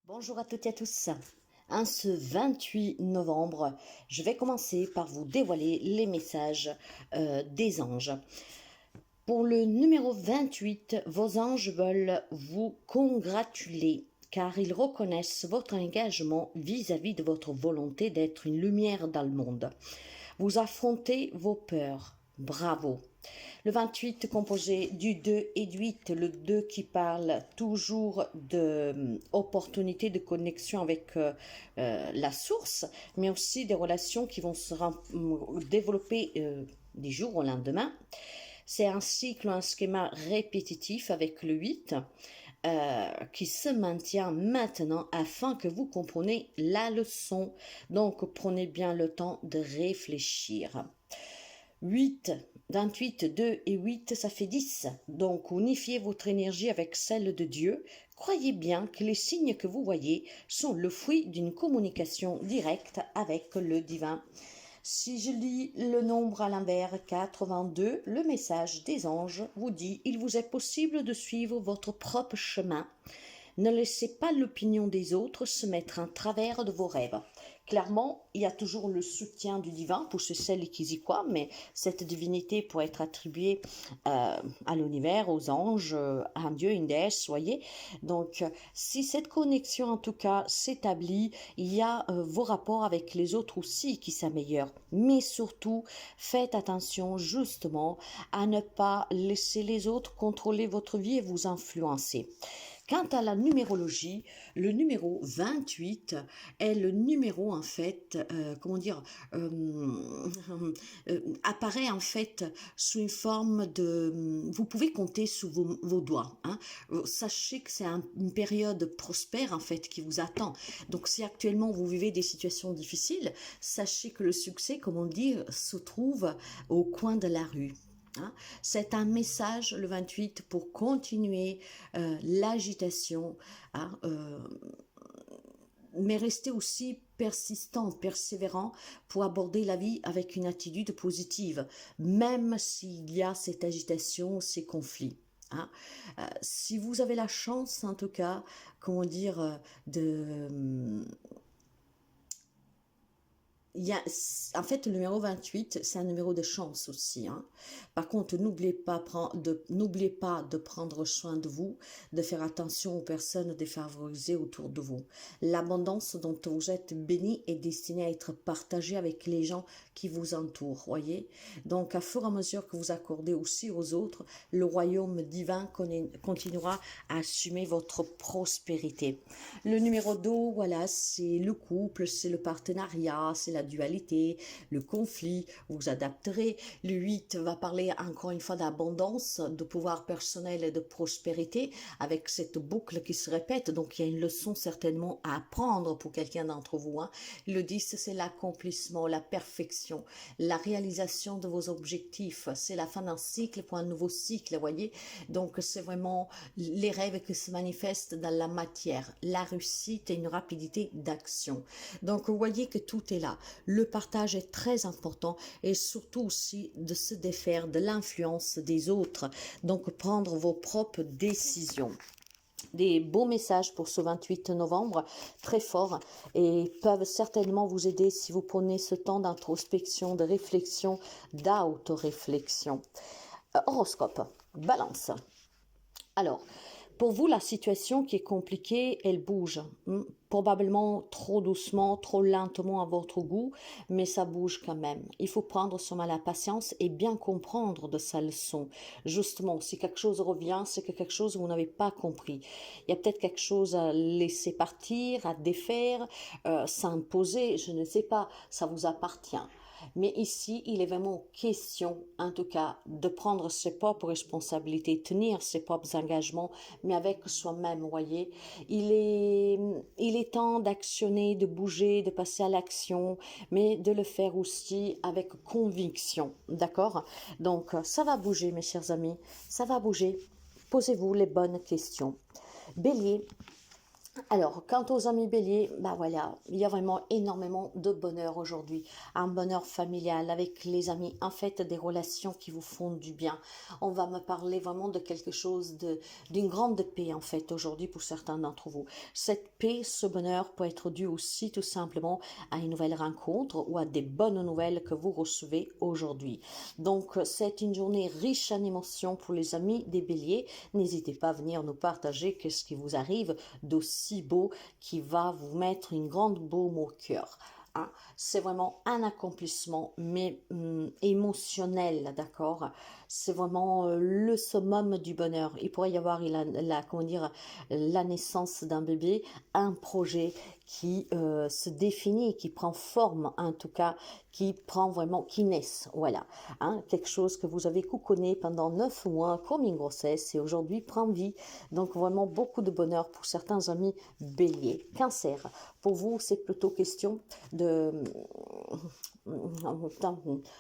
Bonjour à toutes et à tous. Ce 28 novembre, je vais commencer par vous dévoiler les messages des anges. Pour le numéro 28, vos anges veulent vous congratuler car ils reconnaissent votre engagement vis-à-vis de votre volonté d'être une lumière dans le monde. Vous affrontez vos peurs. Bravo. Le 28 composé du 2 et du 8, le 2 qui parle toujours de opportunités de connexion avec la source, mais aussi des relations qui vont se développer du jour au lendemain. C'est un cycle, un schéma répétitif avec le 8 qui se maintient maintenant afin que vous compreniez la leçon. Donc prenez bien le temps de réfléchir. 8, 28, 2 et 8, ça fait 10. Donc, unifiez votre énergie avec celle de Dieu. Croyez bien que les signes que vous voyez sont le fruit d'une communication directe avec le divin. Si je lis le nombre à l'envers, 82, le message des anges vous dit « Il vous est possible de suivre votre propre chemin. Ne laissez pas l'opinion des autres se mettre en travers de vos rêves. » Clairement, il y a toujours le soutien du divin pour ceux celles qui y croient, mais cette divinité pourrait être attribuée à l'univers, aux anges, à un dieu, une déesse, voyez. Donc, si cette connexion en tout cas s'établit, il y a vos rapports avec les autres aussi qui s'améliorent. Mais surtout, faites attention justement à ne pas laisser les autres contrôler votre vie et vous influencer. Quant à la numérologie, le numéro 28 est le numéro en fait, apparaît en fait sous une forme de, vous pouvez compter sous vos doigts. Hein. Sachez que c'est une période prospère en fait qui vous attend. Donc si actuellement vous vivez des situations difficiles, sachez que le succès, comme on dit, se trouve au coin de la rue. C'est un message, le 28, pour continuer l'agitation, mais rester aussi persistant, persévérant pour aborder la vie avec une attitude positive, même s'il y a cette agitation, ces conflits. Si vous avez la chance, en tout cas, en fait, le numéro 28, c'est un numéro de chance aussi. Hein. Par contre, n'oubliez pas de prendre soin de vous, de faire attention aux personnes défavorisées autour de vous. L'abondance dont vous êtes béni est destinée à être partagée avec les gens qui vous entourent, voyez. Donc, à fur et à mesure que vous accordez aussi aux autres, le royaume divin continuera à assumer votre prospérité. Le numéro 2, voilà, c'est le couple, c'est le partenariat, c'est la dualité, le conflit, vous vous adapterez. Le 8 va parler encore une fois d'abondance, de pouvoir personnel et de prospérité avec cette boucle qui se répète. Donc, il y a une leçon certainement à apprendre pour quelqu'un d'entre vous. Hein. Le 10, c'est l'accomplissement, la perfection, la réalisation de vos objectifs. C'est la fin d'un cycle pour un nouveau cycle, vous voyez. Donc, c'est vraiment les rêves qui se manifestent dans la matière, la réussite et une rapidité d'action. Donc, vous voyez que tout est là. Le partage est très important et surtout aussi de se défaire de l'influence des autres. Donc, prendre vos propres décisions. Des beaux messages pour ce 28 novembre, très forts, et peuvent certainement vous aider si vous prenez ce temps d'introspection, de réflexion, d'autoréflexion. Horoscope, Balance. Alors, pour vous, la situation qui est compliquée, elle bouge. Probablement trop doucement, trop lentement à votre goût, mais ça bouge quand même. Il faut prendre son mal à patience et bien comprendre de sa leçon. Justement, si quelque chose revient, c'est que quelque chose vous n'avez pas compris. Il y a peut-être quelque chose à laisser partir, à défaire, s'imposer, je ne sais pas, ça vous appartient. Mais ici, il est vraiment question, en tout cas, de prendre ses propres responsabilités, tenir ses propres engagements, mais avec soi-même, voyez. Il est temps d'actionner, de bouger, de passer à l'action, mais de le faire aussi avec conviction, d'accord? Donc, ça va bouger, mes chers amis, ça va bouger. Posez-vous les bonnes questions. Bélier, Alors, quant aux amis béliers, bah voilà, il y a vraiment énormément de bonheur aujourd'hui. Un bonheur familial avec les amis, en fait, des relations qui vous font du bien. On va me parler vraiment de quelque chose d'une grande paix, en fait, aujourd'hui pour certains d'entre vous. Cette paix, ce bonheur peut être dû aussi tout simplement à une nouvelle rencontre ou à des bonnes nouvelles que vous recevez aujourd'hui. Donc, c'est une journée riche en émotions pour les amis des béliers. N'hésitez pas à venir nous partager qu'est-ce qui vous arrive d'aussi beau qui va vous mettre une grande baume au cœur. Hein. C'est vraiment un accomplissement, mais émotionnel, d'accord. C'est vraiment le summum du bonheur. Il pourrait y avoir comment dire, la naissance d'un bébé, un projet qui se définit, qui prend forme, en tout cas, qui prend vraiment, qui naissent, voilà. Hein, quelque chose que vous avez couconné pendant 9 mois, comme une grossesse, et aujourd'hui prend vie. Donc vraiment beaucoup de bonheur pour certains amis béliers. Cancer, pour vous, c'est plutôt question de...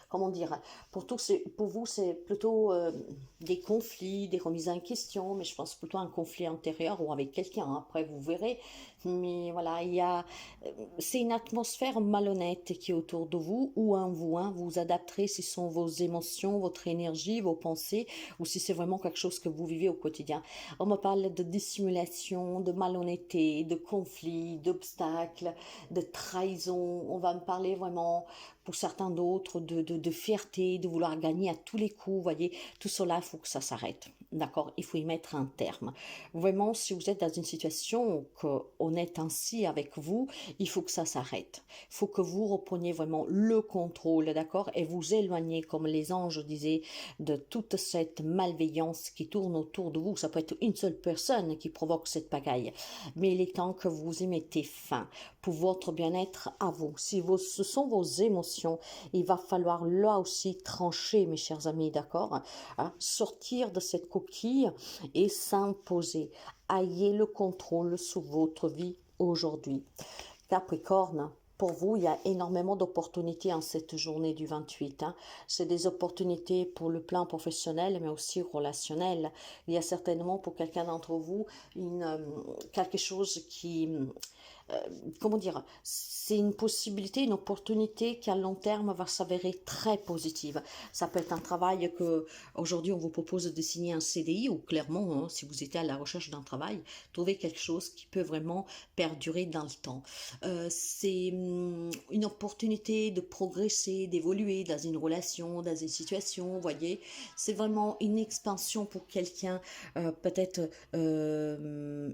Comment dire, pour vous, c'est plutôt des conflits, des remises en question, mais je pense plutôt à un conflit intérieur ou avec quelqu'un. Après, vous verrez. Mais voilà, c'est une atmosphère malhonnête qui est autour de vous ou en vous. Hein, vous adapterez si ce sont vos émotions, votre énergie, vos pensées, ou si c'est vraiment quelque chose que vous vivez au quotidien. On me parle de dissimulation, de malhonnêteté, de conflits, d'obstacles, de trahison. On va me parler vraiment, pour certains d'autres, de fierté, de vouloir gagner à tous les coups. Vous voyez, tout cela, il faut que ça s'arrête. D'accord? Il faut y mettre un terme. Vraiment, si vous êtes dans une situation qu'on est ainsi avec vous, il faut que ça s'arrête. Il faut que vous repreniez vraiment le contrôle, d'accord? Et vous éloignez, comme les anges disaient, de toute cette malveillance qui tourne autour de vous. Ça peut être une seule personne qui provoque cette pagaille. Mais il est temps que vous y mettez fin pour votre bien-être à vous. Si ce sont vos émotions, il va falloir là aussi trancher, mes chers amis, d'accord? Hein? Sortir de cette coquille et s'imposer. Ayez le contrôle sur votre vie aujourd'hui. Capricorne, pour vous, il y a énormément d'opportunités en cette journée du 28. Hein. C'est des opportunités pour le plan professionnel, mais aussi relationnel. Il y a certainement pour quelqu'un d'entre vous quelque chose qui... comment dire, c'est une possibilité, une opportunité qui à long terme va s'avérer très positive. Ça peut être un travail que aujourd'hui on vous propose de signer un CDI ou clairement, hein, si vous étiez à la recherche d'un travail, trouver quelque chose qui peut vraiment perdurer dans le temps. C'est une opportunité de progresser, d'évoluer dans une relation, dans une situation, vous voyez. C'est vraiment une expansion pour quelqu'un, peut-être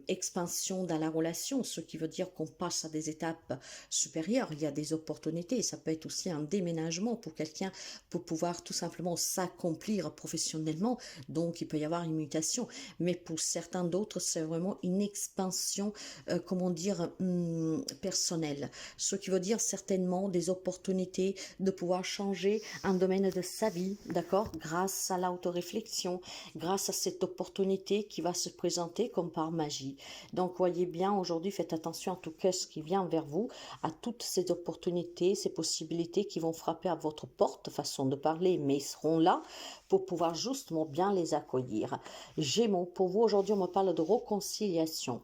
expansion dans la relation, ce qui veut dire qu'on passe à des étapes supérieures. Il y a des opportunités. Ça peut être aussi un déménagement pour quelqu'un pour pouvoir tout simplement s'accomplir professionnellement. Donc, il peut y avoir une mutation. Mais pour certains d'autres, c'est vraiment une expansion, comment dire, personnelle. Ce qui veut dire certainement des opportunités de pouvoir changer un domaine de sa vie, d'accord, grâce à l'autoréflexion, grâce à cette opportunité qui va se présenter comme par magie. Donc, voyez bien, aujourd'hui, faites attention à tout ce qui vient vers vous, à toutes ces opportunités, ces possibilités qui vont frapper à votre porte, façon de parler, mais ils seront là pour pouvoir justement bien les accueillir. Gémeaux, pour vous, aujourd'hui, on me parle de réconciliation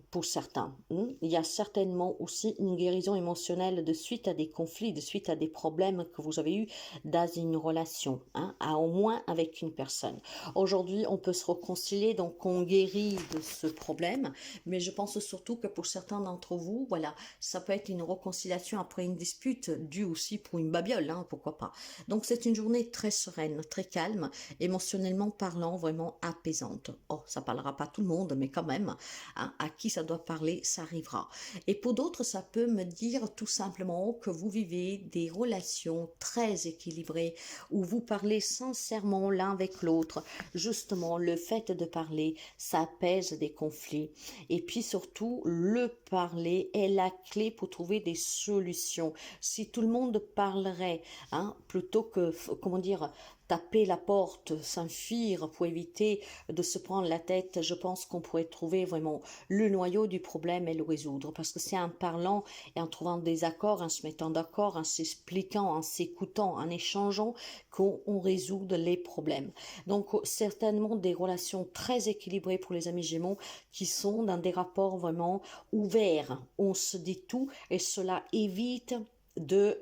pour certains. Il y a certainement aussi une guérison émotionnelle de suite à des conflits, de suite à des problèmes que vous avez eus dans une relation, hein, à au moins avec une personne. Aujourd'hui, on peut se réconcilier, donc on guérit de ce problème, mais je pense surtout que pour certains d'entre vous, voilà, ça peut être une réconciliation après une dispute, due aussi pour une babiole, hein, pourquoi pas. Donc c'est une journée très sereine, très calme, émotionnellement parlant, vraiment apaisante. Oh, ça parlera pas à tout le monde, mais quand même, hein, à qui ça doit parler, ça arrivera. Et pour d'autres, ça peut me dire tout simplement que vous vivez des relations très équilibrées, où vous parlez sincèrement l'un avec l'autre. Justement, le fait de parler, ça apaise des conflits. Et puis surtout, le parler est la clé pour trouver des solutions. Si tout le monde parlerait, hein, plutôt que, comment dire, taper la porte, s'enfuir pour éviter de se prendre la tête, je pense qu'on pourrait trouver vraiment le noyau du problème et le résoudre. Parce que c'est en parlant et en trouvant des accords, en se mettant d'accord, en s'expliquant, en s'écoutant, en échangeant, qu'on résout les problèmes. Donc certainement des relations très équilibrées pour les amis Gémeaux qui sont dans des rapports vraiment ouverts. On se dit tout et cela évite de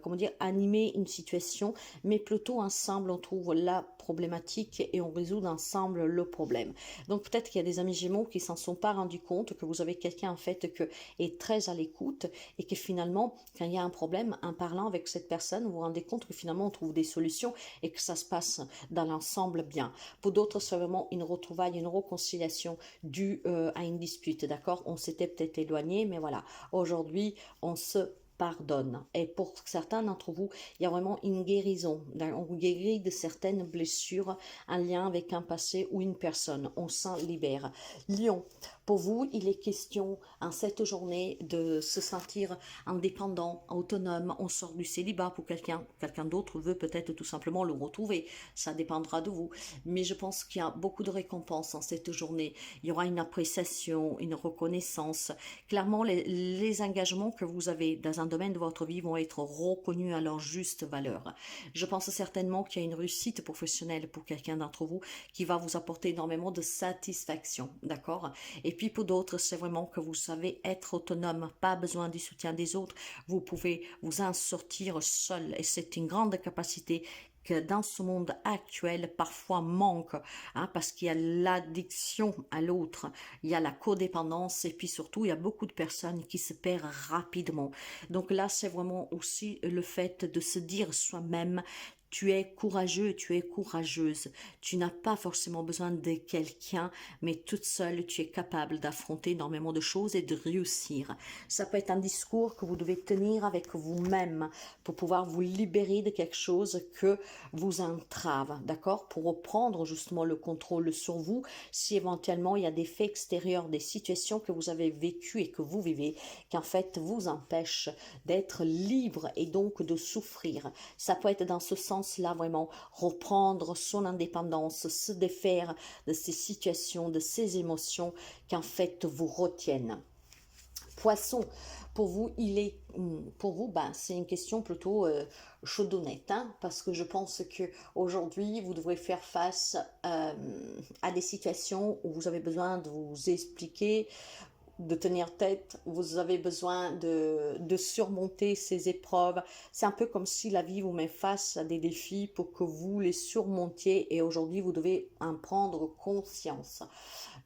comment dire, animer une situation, mais plutôt ensemble on trouve la problématique et on résout ensemble le problème. Donc peut-être qu'il y a des amis Gémeaux qui s'en sont pas rendus compte, que vous avez quelqu'un en fait qui est très à l'écoute et que finalement quand il y a un problème, en parlant avec cette personne, vous vous rendez compte que finalement on trouve des solutions et que ça se passe dans l'ensemble bien. Pour d'autres c'est vraiment une retrouvaille, une réconciliation due à une dispute, d'accord? On s'était peut-être éloigné, mais voilà, aujourd'hui on se pardonne. Et pour certains d'entre vous, il y a vraiment une guérison. On guérit de certaines blessures en lien avec un passé ou une personne. On s'en libère. Lion, pour vous, il est question en cette journée de se sentir indépendant, autonome. On sort du célibat pour quelqu'un. Quelqu'un d'autre veut peut-être tout simplement le retrouver. Ça dépendra de vous. Mais je pense qu'il y a beaucoup de récompenses en cette journée. Il y aura une appréciation, une reconnaissance. Clairement, les engagements que vous avez dans un domaine de votre vie vont être reconnus à leur juste valeur. Je pense certainement qu'il y a une réussite professionnelle pour quelqu'un d'entre vous qui va vous apporter énormément de satisfaction, d'accord? Et puis pour d'autres, c'est vraiment que vous savez être autonome, pas besoin du soutien des autres, vous pouvez vous en sortir seul et c'est une grande capacité que dans ce monde actuel parfois manque, hein, parce qu'il y a l'addiction à l'autre, il y a la codépendance et puis surtout il y a beaucoup de personnes qui se perdent rapidement. Donc là c'est vraiment aussi le fait de se dire soi-même: tu es courageux, tu es courageuse. Tu n'as pas forcément besoin de quelqu'un, mais toute seule, tu es capable d'affronter énormément de choses et de réussir. Ça peut être un discours que vous devez tenir avec vous-même pour pouvoir vous libérer de quelque chose que vous entrave, d'accord? Pour reprendre justement le contrôle sur vous, si éventuellement il y a des faits extérieurs, des situations que vous avez vécues et que vous vivez, qui en fait vous empêchent d'être libre et donc de souffrir. Ça peut être dans ce sens là vraiment reprendre son indépendance, se défaire de ces situations, de ces émotions qui en fait vous retiennent. Poisson, pour vous, c'est une question plutôt chaudonnette, hein, parce que je pense que aujourd'hui vous devrez faire face à des situations où vous avez besoin de vous expliquer, de tenir tête, vous avez besoin de surmonter ces épreuves. C'est un peu comme si la vie vous met face à des défis pour que vous les surmontiez et aujourd'hui vous devez en prendre conscience.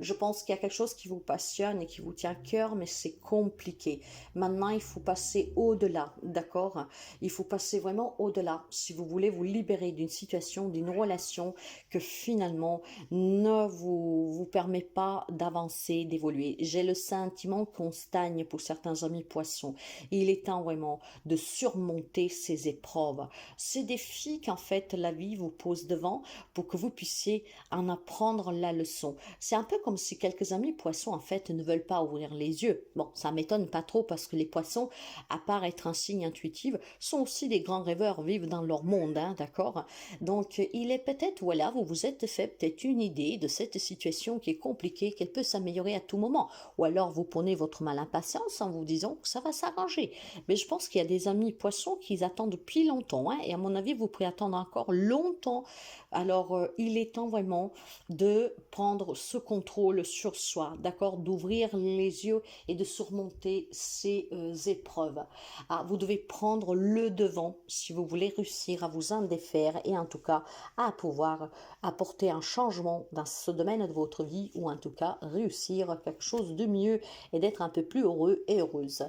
Je pense qu'il y a quelque chose qui vous passionne et qui vous tient à cœur, mais c'est compliqué. Maintenant, il faut passer au-delà, d'accord? Il faut passer vraiment au-delà si vous voulez vous libérer d'une situation, d'une relation que finalement ne vous permet pas d'avancer, d'évoluer. J'ai le sentiment qu'on stagne pour certains amis poissons. Il est temps vraiment de surmonter ces épreuves, ces défis qu'en fait la vie vous pose devant pour que vous puissiez en apprendre la leçon. C'est un peu comme si quelques amis poissons en fait ne veulent pas ouvrir les yeux. Bon, ça m'étonne pas trop parce que les poissons, à part être un signe intuitif, sont aussi des grands rêveurs, vivent dans leur monde, hein, d'accord? Donc il est peut-être, voilà, vous vous êtes fait peut-être une idée de cette situation qui est compliquée, qu'elle peut s'améliorer à tout moment. Ou alors vous prenez votre mal impatience en vous disant que ça va s'arranger. Mais je pense qu'il y a des amis poissons qui attendent depuis longtemps, hein, et à mon avis vous pourrez attendre encore longtemps. Alors il est temps vraiment de prendre ce contrôle sur soi, d'accord, d'ouvrir les yeux et de surmonter ces épreuves. Ah, vous devez prendre le devant si vous voulez réussir à vous en défaire et en tout cas à pouvoir apporter un changement dans ce domaine de votre vie ou en tout cas réussir quelque chose de mieux et d'être un peu plus heureux et heureuse.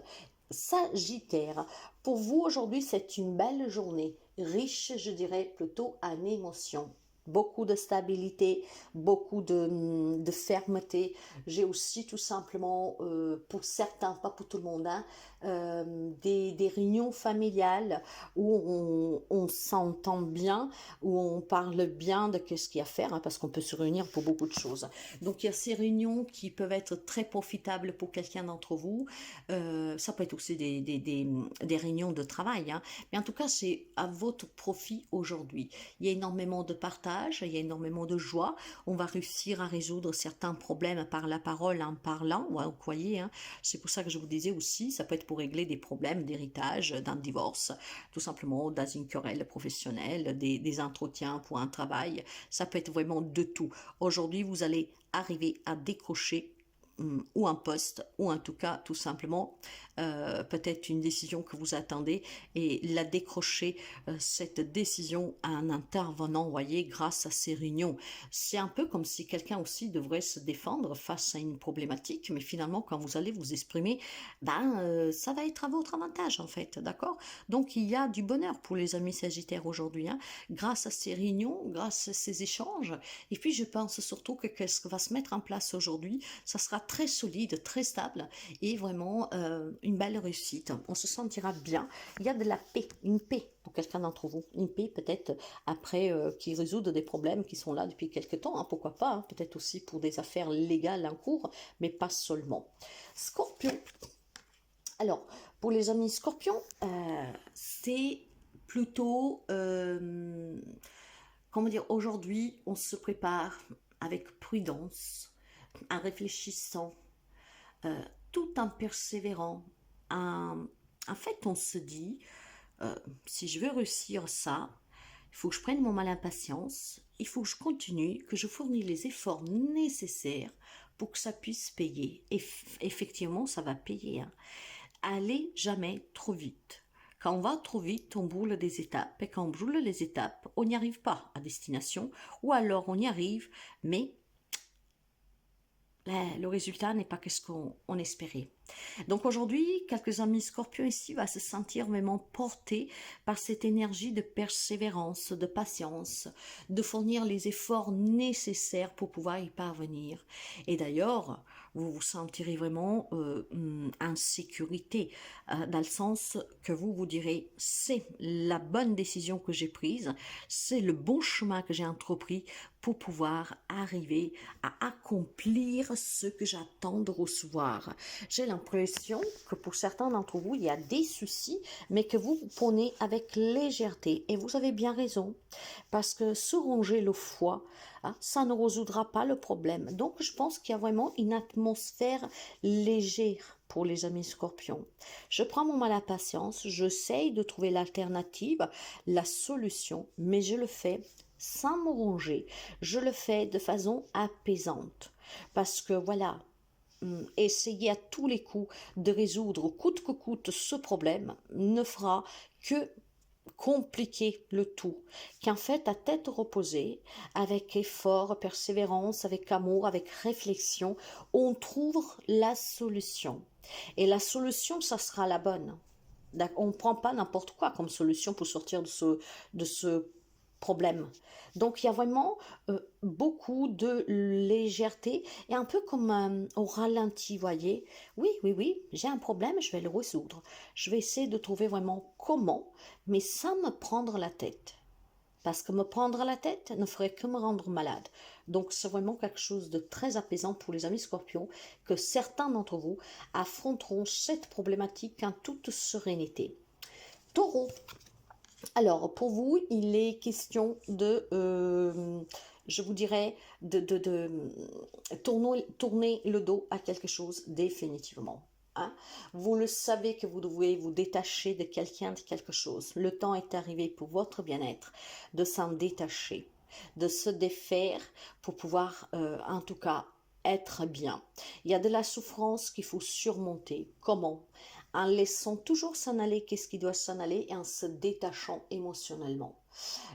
Sagittaire, pour vous aujourd'hui c'est une belle journée, riche je dirais plutôt en émotions. beaucoup de stabilité, beaucoup de fermeté. J'ai aussi tout simplement, pour certains, pas pour tout le monde, hein, des réunions familiales où on s'entend bien, où on parle bien de ce qu'il y a à faire, hein, parce qu'on peut se réunir pour beaucoup de choses. Donc il y a ces réunions qui peuvent être très profitables pour quelqu'un d'entre vous. Ça peut être aussi des réunions de travail, hein. Mais en tout cas, c'est à votre profit aujourd'hui. Il y a énormément de partage, il y a énormément de joie. On va réussir à résoudre certains problèmes par la parole, en parlant, ou vous voyez, hein. C'est pour ça que je vous disais aussi, ça peut être pour régler des problèmes d'héritage, d'un divorce, tout simplement dans une querelle professionnelle, des entretiens pour un travail. Ça peut être vraiment de tout. Aujourd'hui, vous allez arriver à décrocher ou un poste, ou en tout cas tout simplement peut-être une décision que vous attendez et la décrocher, cette décision à un intervenant, voyez, grâce à ces réunions. C'est un peu comme si quelqu'un aussi devrait se défendre face à une problématique, mais finalement quand vous allez vous exprimer, ça va être à votre avantage en fait, d'accord? Donc il y a du bonheur pour les amis Sagittaires aujourd'hui, hein, grâce à ces réunions, grâce à ces échanges. Et puis je pense surtout que ce que va se mettre en place aujourd'hui, ça sera très solide, très stable et vraiment une belle réussite. On se sentira bien. Il y a de la paix, une paix pour quelqu'un d'entre vous. Une paix peut-être après qui résout des problèmes qui sont là depuis quelques temps, hein, pourquoi pas, hein, peut-être aussi pour des affaires légales en cours, mais pas seulement. Scorpion. Alors, pour les amis Scorpions, c'est plutôt, comment dire, aujourd'hui, on se prépare avec prudence, en réfléchissant, euh, tout en persévérant. En fait, on se dit, si je veux réussir ça, il faut que je prenne mon mal à patience, il faut que je continue, que je fournis les efforts nécessaires pour que ça puisse payer. Et effectivement, ça va payer, hein. Allez jamais trop vite. Quand on va trop vite, on brûle des étapes. Et quand on brûle les étapes, on n'y arrive pas à destination. Ou alors on y arrive, mais le résultat n'est pas ce qu'on espérait. Donc aujourd'hui, quelques amis scorpions ici vont se sentir vraiment portés par cette énergie de persévérance, de patience, de fournir les efforts nécessaires pour pouvoir y parvenir. Et d'ailleurs, vous vous sentirez vraiment en sécurité, dans le sens que vous vous direz, c'est la bonne décision que j'ai prise, c'est le bon chemin que j'ai entrepris pour pouvoir arriver à accomplir ce que j'attends de recevoir. J'ai l'impression que pour certains d'entre vous, il y a des soucis, mais que vous prenez avec légèreté. Et vous avez bien raison, parce que se ronger le foie, hein, ça ne résoudra pas le problème. Donc, je pense qu'il y a vraiment une atmosphère légère pour les amis scorpions. Je prends mon mal à patience, j'essaye de trouver l'alternative, la solution, mais je le fais sans me ronger. Je le fais de façon apaisante. Parce que voilà, essayer à tous les coups de résoudre coûte que coûte ce problème ne fera que compliquer le tout, qu'en fait à tête reposée, avec effort, persévérance, avec amour, avec réflexion, on trouve la solution. Et la solution, ça sera la bonne. On ne prend pas n'importe quoi comme solution pour sortir de ce problème. Donc il y a vraiment beaucoup de légèreté et un peu comme au ralenti, voyez. Oui, oui, oui, j'ai un problème, je vais le résoudre. Je vais essayer de trouver vraiment comment, mais sans me prendre la tête. Parce que me prendre la tête ne ferait que me rendre malade. Donc c'est vraiment quelque chose de très apaisant pour les amis scorpions, que certains d'entre vous affronteront cette problématique en toute sérénité. Taureau. Alors, pour vous, il est question de, je vous dirais, de tourner le dos à quelque chose définitivement. Hein. Vous le savez que vous devez vous détacher de quelqu'un, de quelque chose. Le temps est arrivé pour votre bien-être de s'en détacher, de se défaire pour pouvoir, en tout cas, être bien. Il y a de la souffrance qu'il faut surmonter. Comment? En laissant toujours s'en aller qu'est-ce qui doit s'en aller et en se détachant émotionnellement.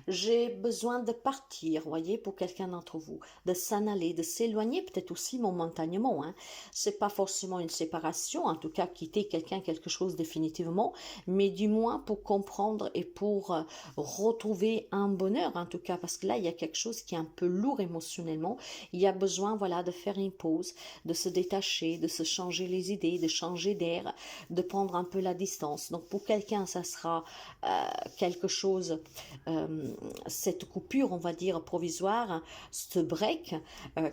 J'ai besoin de partir, voyez, pour quelqu'un d'entre vous, de s'en aller, de s'éloigner, peut-être aussi momentanément, hein. C'est pas forcément une séparation, en tout cas quitter quelqu'un, quelque chose définitivement, mais du moins pour comprendre et pour retrouver un bonheur, en tout cas, parce que là, il y a quelque chose qui est un peu lourd émotionnellement. Il y a besoin, voilà, de faire une pause, de se détacher, de se changer les idées, de changer d'air, de prendre un peu la distance. Donc pour quelqu'un, ça sera quelque chose, cette coupure, on va dire, provisoire, ce break,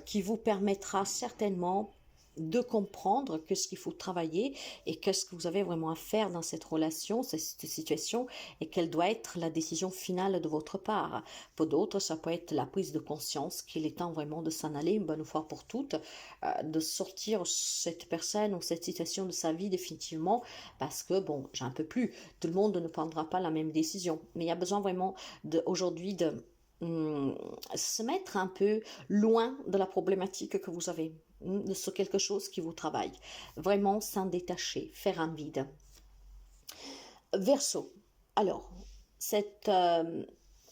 qui vous permettra certainement de comprendre qu'est-ce qu'il faut travailler et qu'est-ce que vous avez vraiment à faire dans cette relation, cette situation, et quelle doit être la décision finale de votre part. Pour d'autres, ça peut être la prise de conscience qu'il est temps vraiment de s'en aller une bonne fois pour toutes, de sortir cette personne ou cette situation de sa vie définitivement, parce que, bon, j'en peux plus. Tout le monde ne prendra pas la même décision, mais il y a besoin vraiment aujourd'hui de se mettre un peu loin de la problématique que vous avez, sur quelque chose qui vous travaille. Vraiment s'en détacher, faire un vide. Verseau. Alors,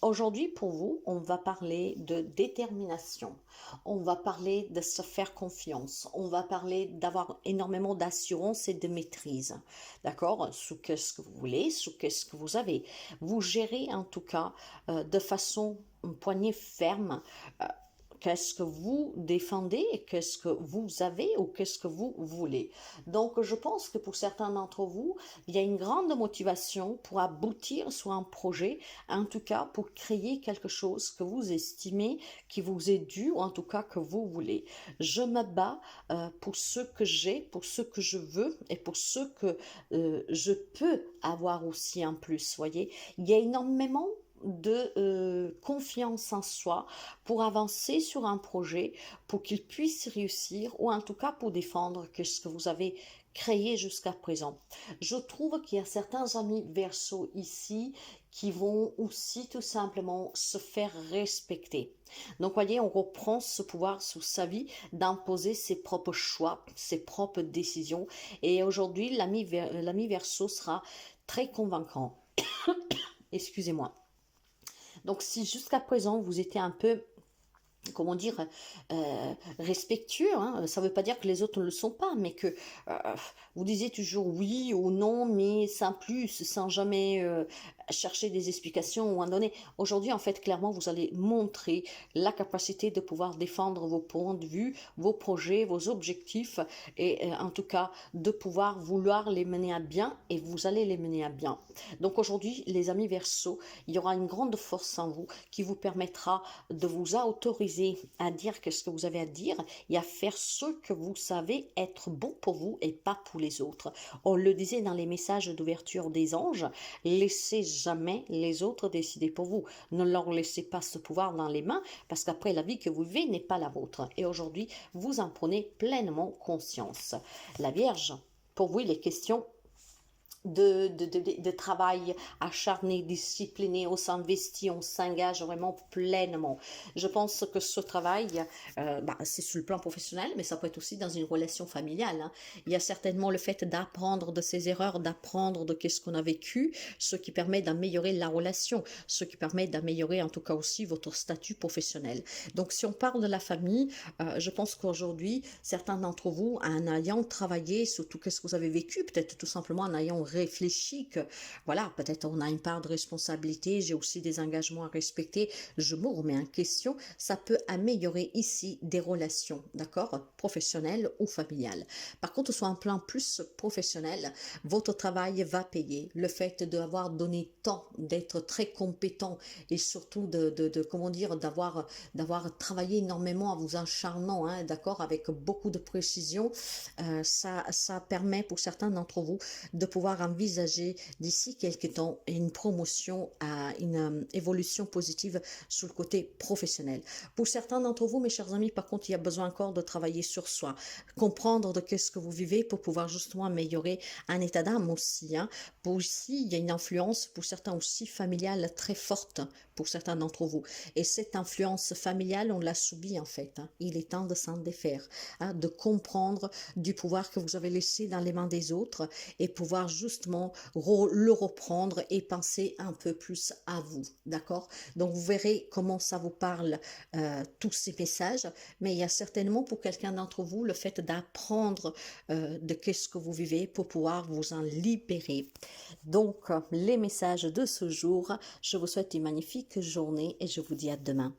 aujourd'hui pour vous, on va parler de détermination. On va parler de se faire confiance. On va parler d'avoir énormément d'assurance et de maîtrise. D'accord? Sous qu'est-ce que vous voulez, sous qu'est-ce que vous avez. Vous gérez en tout cas de façon poignée ferme qu'est-ce que vous défendez, qu'est-ce que vous avez ou qu'est-ce que vous voulez. Donc, je pense que pour certains d'entre vous, il y a une grande motivation pour aboutir sur un projet, en tout cas pour créer quelque chose que vous estimez qui vous est dû ou en tout cas que vous voulez. Je me bats pour ce que j'ai, pour ce que je veux et pour ce que je peux avoir aussi en plus. Voyez, il y a énormément de confiance en soi pour avancer sur un projet, pour qu'il puisse réussir ou en tout cas pour défendre ce que vous avez créé jusqu'à présent. Je trouve qu'il y a certains amis Verseau ici qui vont aussi tout simplement se faire respecter. Donc voyez, on reprend ce pouvoir sur sa vie d'imposer ses propres choix, ses propres décisions. Et aujourd'hui, l'ami Verseau sera très convaincant. Excusez-moi. Donc si jusqu'à présent vous étiez un peu, comment dire, respectueux, hein, ça ne veut pas dire que les autres ne le sont pas, mais que vous disiez toujours oui ou non, mais sans plus, sans jamais chercher des explications ou en donner. Aujourd'hui, en fait, clairement, vous allez montrer la capacité de pouvoir défendre vos points de vue, vos projets, vos objectifs, et en tout cas, de pouvoir vouloir les mener à bien, et vous allez les mener à bien. Donc aujourd'hui, les amis Verseau, il y aura une grande force en vous qui vous permettra de vous autoriser à dire ce que vous avez à dire et à faire ce que vous savez être bon pour vous et pas pour les autres. On le disait dans les messages d'ouverture des anges, laissez jamais les autres décider pour vous. Ne leur laissez pas ce pouvoir dans les mains parce qu'après la vie que vous vivez n'est pas la vôtre. Et aujourd'hui, vous en prenez pleinement conscience. La Vierge, pour vous, il est question de travail acharné, discipliné, on s'investit, on s'engage vraiment pleinement. Je pense que ce travail, c'est sur le plan professionnel, mais ça peut être aussi dans une relation familiale, hein. Il y a certainement le fait d'apprendre de ses erreurs, d'apprendre de qu'est-ce qu'on a vécu, ce qui permet d'améliorer la relation, ce qui permet d'améliorer en tout cas aussi votre statut professionnel. Donc si on parle de la famille, je pense qu'aujourd'hui, certains d'entre vous, en ayant travaillé sur tout ce que vous avez vécu, peut-être tout simplement en ayant réfléchi que, voilà, peut-être on a une part de responsabilité, j'ai aussi des engagements à respecter, je me remets en question, ça peut améliorer ici des relations, d'accord, professionnelles ou familiales. Par contre, sur un plan plus professionnel, votre travail va payer. Le fait d'avoir donné tant, d'être très compétent et surtout comment dire, d'avoir travaillé énormément en vous acharnant, hein, d'accord, avec beaucoup de précision, ça permet pour certains d'entre vous de pouvoir envisager d'ici quelques temps une promotion à une évolution positive sur le côté professionnel. Pour certains d'entre vous, mes chers amis, par contre, il y a besoin encore de travailler sur soi, comprendre de qu'est-ce que vous vivez pour pouvoir justement améliorer un état d'âme aussi, hein. Pour aussi, il y a une influence pour certains aussi familiale très forte pour certains d'entre vous. Et cette influence familiale, on l'a subie en fait, hein. Il est temps de s'en défaire, hein, de comprendre du pouvoir que vous avez laissé dans les mains des autres et pouvoir juste justement le reprendre et penser un peu plus à vous, d'accord? Donc vous verrez comment ça vous parle, tous ces messages, mais il y a certainement pour quelqu'un d'entre vous le fait d'apprendre de qu'est-ce que vous vivez pour pouvoir vous en libérer. Donc les messages de ce jour, je vous souhaite une magnifique journée et je vous dis à demain.